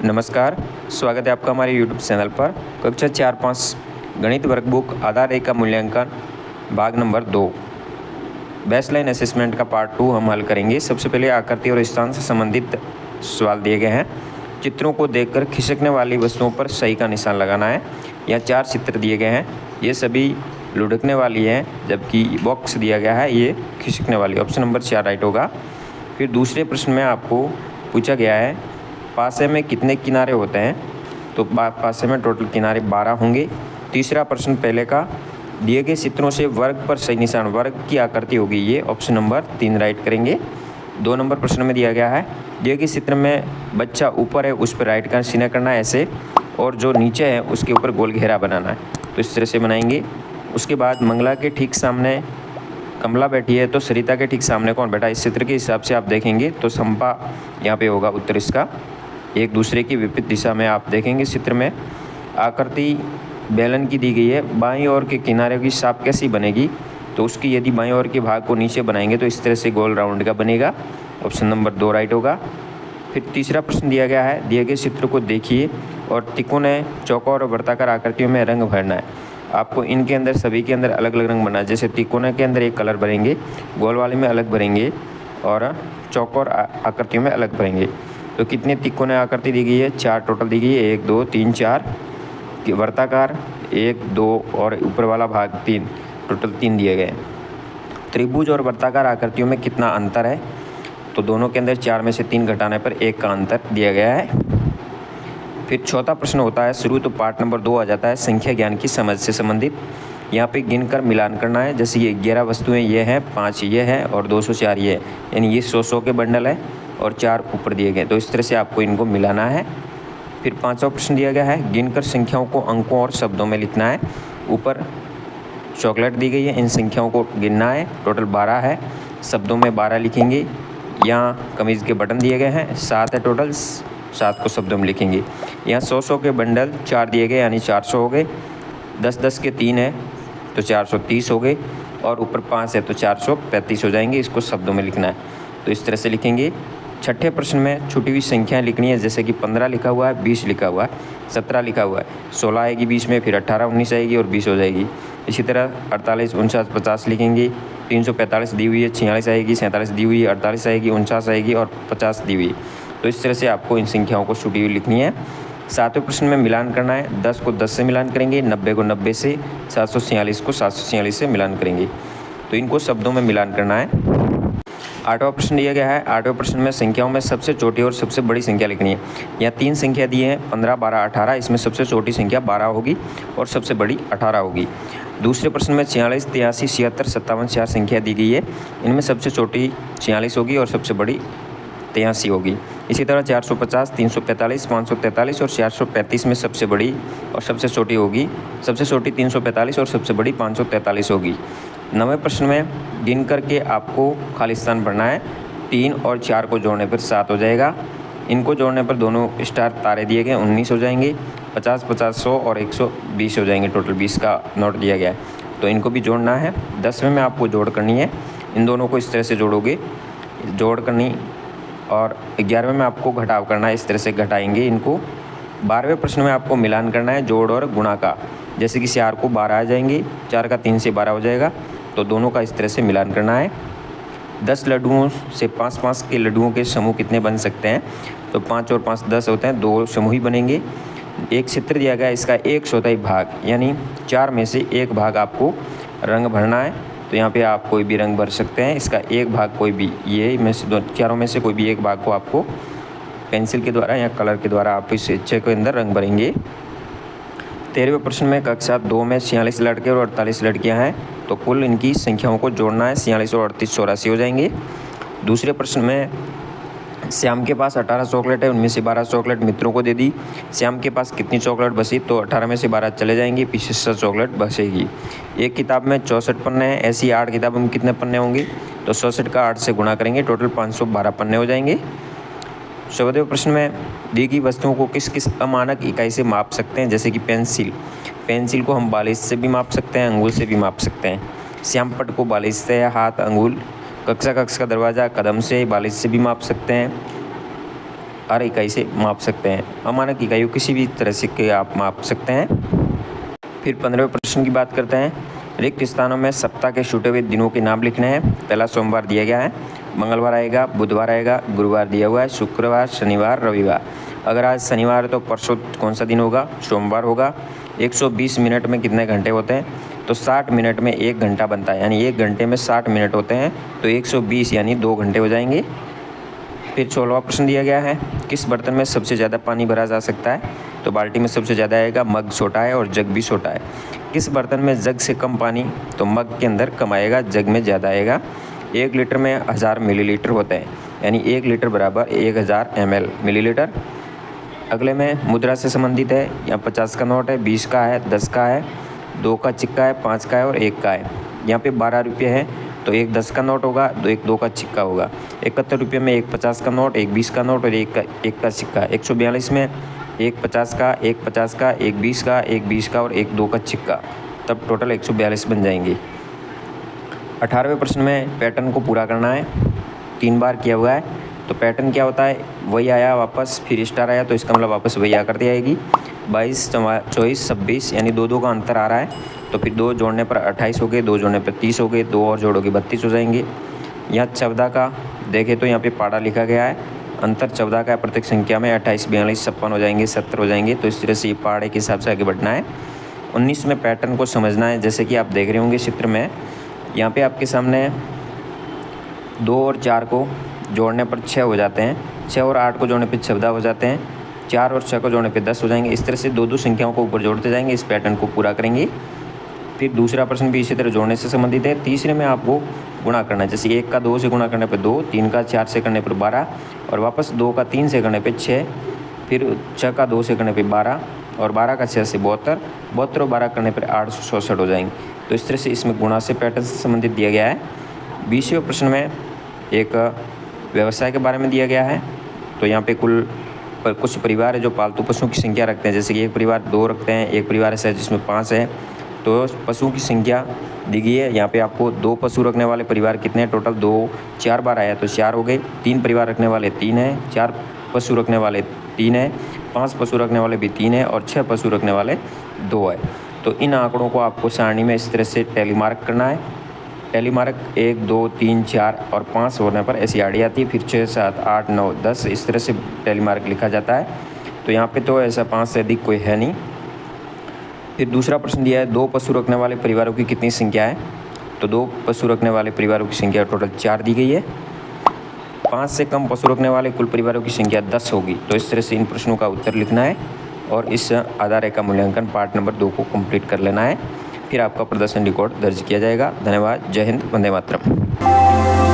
नमस्कार, स्वागत है आपका हमारे YouTube चैनल पर। कक्षा 4-5 गणित वर्कबुक आधार एक का मूल्यांकन भाग नंबर 2 बेसलाइन असेसमेंट का पार्ट 2 हम हल करेंगे। सबसे पहले आकृति और स्थान से संबंधित सवाल दिए गए हैं। चित्रों को देखकर खिसकने वाली वस्तुओं पर सही का निशान लगाना है। यहाँ 4 चित्र दिए गए हैं, ये सभी लुढ़कने वाली हैं, जबकि बॉक्स दिया गया है ये खिसकने वाली। ऑप्शन नंबर 4 राइट होगा। फिर दूसरे प्रश्न में आपको पूछा गया है पासे में कितने किनारे होते हैं, तो पासे में टोटल किनारे 12 होंगे। तीसरा प्रश्न पहले का, दिए गए चित्रों से वर्ग पर सही निशान, वर्ग की आकृति होगी ये। ऑप्शन नंबर 3 राइट करेंगे। 2 नंबर प्रश्न में दिया गया है दिए गए चित्र में बच्चा ऊपर है उस पर राइट का चिन्ह करना है ऐसे, और जो नीचे है उसके ऊपर गोल घेरा बनाना है, तो इस तरह से बनाएंगे। उसके बाद मंगला के ठीक सामने कमला बैठी है, तो सरिता के ठीक सामने कौन बैठा है, इस चित्र के हिसाब से आप देखेंगे तो संपा यहाँ पे होगा उत्तर इसका। एक दूसरे की विपरीत दिशा में आप देखेंगे चित्र में। आकृति बेलन की दी गई है, बाईं ओर के किनारे की शाप कैसी बनेगी, तो उसकी यदि बाईं ओर के भाग को नीचे बनाएंगे तो इस तरह से गोल राउंड का बनेगा। ऑप्शन नंबर 2 राइट होगा। फिर तीसरा प्रश्न दिया गया है दिए गए चित्र को देखिए और त्रिकोण, चौकोर और वृत्ताकार आकृतियों में रंग भरना है। आपको इनके अंदर सभी के अंदर अलग अलग रंग भरना है। जैसे त्रिकोण के अंदर एक कलर भरेंगे, गोल वाले में अलग भरेंगे और चौकोर आकृतियों में अलग भरेंगे। तो कितने त्रिकोण आकृति दी गई है, 4 टोटल दी गई है, 1 2 3 4। वर्ताकार 1 2 और ऊपर वाला भाग 3, टोटल 3 दिए गए। त्रिभुज और वर्ताकार आकृतियों में कितना अंतर है, तो दोनों के अंदर 4 में से 3 घटाने पर 1 का अंतर दिया गया है। फिर चौथा प्रश्न होता है शुरू, तो पार्ट नंबर 2 आ जाता है संख्या ज्ञान की समझ से संबंधित। यहाँ पे गिनकर मिलान करना है। जैसे ये 11 वस्तुएं ये हैं, 5 ये है और 204 ये है, यानी ये 100 के बंडल है और 4 ऊपर दिए गए, तो इस तरह से आपको इनको मिलाना है। फिर 5वां प्रश्न दिया गया है गिनकर संख्याओं को अंकों और शब्दों में लिखना है। ऊपर चॉकलेट दी गई है, इन संख्याओं को गिनना है, टोटल 12 है, शब्दों में 12 लिखेंगे। यहाँ कमीज़ के बटन दिए गए हैं, 7 है टोटल, 7 को शब्दों में लिखेंगे। यहाँ 100 के बंडल 4 दिए गए, यानी 400 हो गए। 10 के 3 है तो 430 हो गए, और ऊपर 5 है तो 435 हो जाएंगे। इसको शब्दों में लिखना है, तो इस तरह से लिखेंगे। छठे प्रश्न में छुटी हुई संख्याएं लिखनी है। जैसे कि 15 लिखा हुआ है, 20 लिखा हुआ है, 17 लिखा हुआ है, 16 आएगी बीच में, फिर 18 19 आएगी और 20 हो जाएगी। इसी तरह 48 49 50 लिखेंगे। 345 दी हुई है, 46 आएगी, 47 दी हुई है, 48 आएगी, 49 आएगी और 50 दी हुई है। तो इस तरह से आपको इन संख्याओं को छुटी हुई लिखनी है। 7वें प्रश्न में मिलान करना है। 10 को 10 से मिलान करेंगे, 90 को 90 से, 746 को 746 से मिलान करेंगे, तो इनको शब्दों में मिलान करना है। 8वां प्रश्न दिया गया है। 8वें प्रश्न में संख्याओं में सबसे छोटी और सबसे बड़ी संख्या लिखनी है। यहाँ 3 संख्या दी है, 15 12 18। इसमें सबसे छोटी संख्या 12 होगी और सबसे बड़ी 18 होगी। दूसरे प्रश्न में 46 83 76 57 4 संख्या दी गई है। इनमें सबसे छोटी 46 होगी और सबसे बड़ी 83 होगी। इसी तरह 450 345 543 और 435 में सबसे बड़ी और सबसे छोटी होगी। सबसे छोटी 345 और सबसे बड़ी 543 होगी। 9वें प्रश्न में गिन करके आपको खाली स्थान भरना है। 3 और 4 को जोड़ने पर 7 हो जाएगा। इनको जोड़ने पर दोनों स्टार तारे दिए गए 19 हो जाएंगे। 50 50 100 और 120 हो जाएंगे, टोटल 20 का नोट दिया गया है, तो इनको भी जोड़ना है। 10वें में आपको जोड़ करनी है, इन दोनों को इस तरह से जोड़ोगे, जोड़ करनी। और 11वें में आपको घटाव करना है, इस तरह से घटाएंगे इनको। 12वें प्रश्न में आपको मिलान करना है, जोड़ और गुणा का। जैसे कि 4 को 12 आ जाएंगे, 4 का 3 से 12 हो जाएगा, तो दोनों का इस तरह से मिलान करना है। 10 लड्डुओं से 5-5 के लड्डुओं के समूह कितने बन सकते हैं, तो 5 और 5 10 होते हैं, 2 समूह ही बनेंगे। एक चित्र दिया गया है, इसका 1/4 भाग यानी 4 में से 1 भाग आपको रंग भरना है। तो यहाँ पे आप कोई भी रंग भर सकते हैं। इसका 1 भाग कोई भी, ये में से चारों में से कोई भी 1 भाग को आपको पेंसिल के द्वारा या कलर के द्वारा आप इस हिस्से के अंदर रंग भरेंगे। 13वें प्रश्न में कक्षा 2 में 46 लड़के और 48 लड़कियां हैं, तो कुल इनकी संख्याओं को जोड़ना है। 46 और 38 84 हो जाएंगे। दूसरे प्रश्न में श्याम के पास 18 चॉकलेट है, उनमें से 12 चॉकलेट मित्रों को दे दी। श्याम के पास कितनी चॉकलेट बची, तो 18 में से 12 चले जाएंगे, पीछे 7 चॉकलेट बचेगी। एक किताब में 64 पन्ने हैं, ऐसी 8 किताबों में कितने पन्ने होंगे, तो 64 का 8 से गुणा करेंगे, टोटल 512 पन्ने हो जाएंगे। 14वें प्रश्न में दी गई वस्तुओं को किस किस अमानक इकाई से माप सकते हैं। जैसे कि पेंसिल को हम बालिश से भी माप सकते हैं, अंगुल से भी माप सकते हैं। श्यामपट को बालिश से, हाथ अंगुल। कक्षा का दरवाज़ा कदम से, बालिश से भी माप सकते हैं। आर इकाई से माप सकते हैं। अमानक इकाइयों किसी भी तरह से के आप माप सकते हैं। फिर 15वें प्रश्न की बात करते हैं। रिक्त स्थानों में सप्ताह के छूटे हुए दिनों के नाम लिखने हैं। पहला सोमवार दिया गया है, मंगलवार आएगा, बुधवार आएगा, गुरुवार दिया हुआ है, शुक्रवार, शनिवार, रविवार। अगर आज शनिवार है तो परसों कौन सा दिन होगा? सोमवार होगा। 120 मिनट में कितने घंटे होते हैं? तो 60 मिनट में 1 घंटा बनता है, यानी 1 घंटे में 60 मिनट होते हैं, तो 120 यानी 2 घंटे हो जाएंगे। फिर 16वां प्रश्न दिया गया है, किस बर्तन में सबसे ज़्यादा पानी भरा जा सकता है? तो बाल्टी में सबसे ज़्यादा आएगा, मग छोटा है और जग भी छोटा है। किस बर्तन में जग से कम पानी? तो मग के अंदर कम आएगा, जग में ज़्यादा आएगा। 1 लीटर में 1000 मिलीलीटर होते हैं, यानी 1 लीटर बराबर 1000 ml मिलीलीटर। अगले में मुद्रा से संबंधित है, यहाँ 50 का नोट है, 20 का है, 10 का है, 2 का सिक्का है, 5 का है और 1 का है। यहाँ पे 12 रुपये है, तो एक 10 का नोट होगा, एक 2 का सिक्का होगा। 71 रुपये में एक 50 का नोट, एक 20 का नोट और एक का सिक्का। 142 में एक 50 का, एक 50 का, एक 20 का, एक 20 का और एक 2 का सिक्का, तब टोटल 142 बन जाएंगे। 18वें प्रश्न में पैटर्न को पूरा करना है, 3 बार किया हुआ है। तो पैटर्न क्या होता है? वही आया वापस, फिर स्टार आया, तो इसका मतलब वापस वही आकर के आएगी। 22, 24, 26 यानी 2 का अंतर आ रहा है, तो फिर 2 जोड़ने पर 28 हो गए, 2 जोड़ने पर 30 हो गए, 2 और जोड़ोगे 32 हो जाएंगे। यहाँ 14 का देखें तो यहाँ पे पाड़ा लिखा गया है, अंतर 14 का है, प्रत्येक संख्या में 28, 42, 56 हो जाएंगे, 70 हो जाएंगे, तो इस तरह से ये पाड़े के हिसाब से आगे बढ़ना है। 19 में पैटर्न को समझना है, जैसे कि आप देख रहे होंगे चित्र में, यहाँ पे आपके सामने 2 और 4 को जोड़ने पर 6 हो जाते हैं, 6 और 8 को जोड़ने पर 14 हो जाते हैं, 4 और 6 को जोड़ने पे 10 हो जाएंगे। इस तरह से 2 संख्याओं को ऊपर जोड़ते जाएंगे, इस पैटर्न को पूरा करेंगे। फिर दूसरा प्रश्न भी इसी तरह जोड़ने से संबंधित है। तीसरे में आपको गुणा करना है, जैसे 1 का 2 से गुणा करने पर 2, 3 का 4 से करने पर 12 और वापस 2 का 3 से करने पर 6, फिर 6 का 2 से करने पर 12 और 12 का 6 से 72, 72 और 12 करने पर 866 हो जाएंगे। तो इस तरह से इसमें गुणा से पैटर्न से संबंधित दिया गया है। 20वें प्रश्न में एक व्यवसाय के बारे में दिया गया है। तो यहाँ पे कुछ परिवार है जो पालतू पशुओं की संख्या रखते हैं, जैसे कि एक परिवार 2 रखते हैं, एक परिवार ऐसा है जिसमें 5 है। तो पशुओं की संख्या दी गई है, यहाँ पे आपको 2 पशु रखने वाले परिवार कितने हैं? टोटल 2, 4 बार आया तो 4 हो गए। 3 परिवार रखने वाले 3 हैं, 4 पशु रखने वाले 3 हैं, 5 पशु रखने वाले भी 3 हैं और 6 पशु रखने वाले 2 है। तो इन आंकड़ों को आपको सारणी में इस तरह से टैली मार्क करना है। टैली मार्क 1, 2, 3, 4 और 5 होने पर ऐसी आड़ी आती है, फिर 6, 7, 8, 9, 10 इस तरह से टैली मार्क लिखा जाता है। तो यहाँ पे तो ऐसा 5 से अधिक कोई है नहीं। फिर दूसरा प्रश्न दिया है, 2 पशु रखने वाले परिवारों की कितनी संख्या है? तो 2 पशु रखने वाले परिवारों की संख्या टोटल 4 दी गई है। 5 से कम पशु रखने वाले कुल परिवारों की संख्या 10 होगी। तो इस तरह से इन प्रश्नों का उत्तर लिखना है और इस आधार रेखा मूल्यांकन पार्ट नंबर 2 को कंप्लीट कर लेना है। फिर आपका प्रदर्शन रिकॉर्ड दर्ज किया जाएगा। धन्यवाद। जय हिंद। वंदे मातरम।